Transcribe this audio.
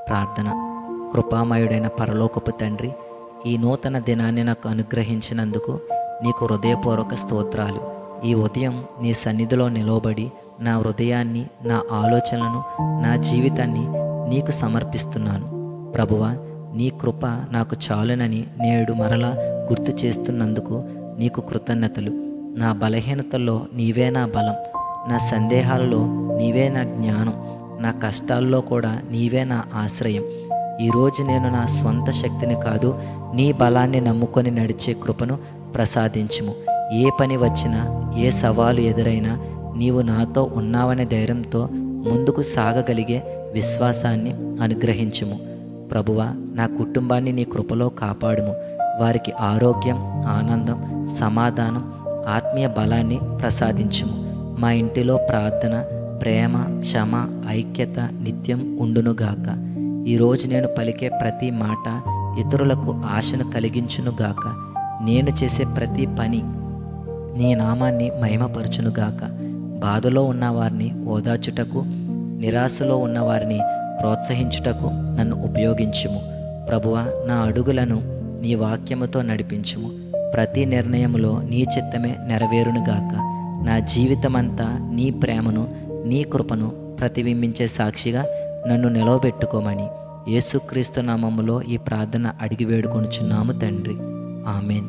ప్రార్థన. కృపామయుడైన పరలోకపు తండ్రి, ఈ నూతన దినాన్ని నాకు అనుగ్రహించినందుకు నీకు హృదయపూర్వక స్తోత్రాలు. ఈ ఉదయం నీ సన్నిధిలో నిలవబడి నా హృదయాన్ని, నా ఆలోచనలను, నా జీవితాన్ని నీకు సమర్పిస్తున్నాను. ప్రభువా, నీ కృప నాకు చాలునని నేడు మరలా గుర్తు చేస్తున్నందుకు నీకు కృతజ్ఞతలు. నా బలహీనతల్లో నీవే నా బలం, నా సందేహాలలో నీవే నా జ్ఞానం, నా కష్టాల్లో కూడా నీవే నా ఆశ్రయం. ఈరోజు నేను నా స్వంత శక్తిని కాదు, నీ బలాన్ని నమ్ముకొని నడిచే కృపను ప్రసాదించుము. ఏ పని వచ్చినా, ఏ సవాలు ఎదురైనా నీవు నాతో ఉన్నావనే ధైర్యంతో ముందుకు సాగగలిగే విశ్వాసాన్ని అనుగ్రహించుము. ప్రభువా, నా కుటుంబాన్ని నీ కృపలో కాపాడుము. వారికి ఆరోగ్యం, ఆనందం, సమాధానం, ఆత్మీయ బలాన్ని ప్రసాదించుము. మా ఇంటిలో ప్రార్థన, ప్రేమ, క్షమ, ఐక్యత నిత్యం ఉండునుగాక. ఈరోజు నేను పలికే ప్రతి మాట ఇతరులకు ఆశను కలిగించునుగాక. నేను చేసే ప్రతి పని నీ నామాన్ని మహిమపరచునుగాక. బాధలో ఉన్నవారిని ఓదార్చుటకు, నిరాశలో ఉన్నవారిని ప్రోత్సహించుటకు నన్ను ఉపయోగించుము. ప్రభువా, నా అడుగులను నీ వాక్యముతో నడిపించుము. ప్రతి నిర్ణయములో నీ చిత్తమే నెరవేరునుగాక. నా జీవితమంతా నీ ప్రేమను, నీ కృపను ప్రతిబింబించే సాక్షిగా నన్ను నిలవబెట్టుకోమని యేసుక్రీస్తు నామములో ఈ ప్రార్థన అడిగి వేడుకొనుచున్నాము తండ్రి. ఆమెన్.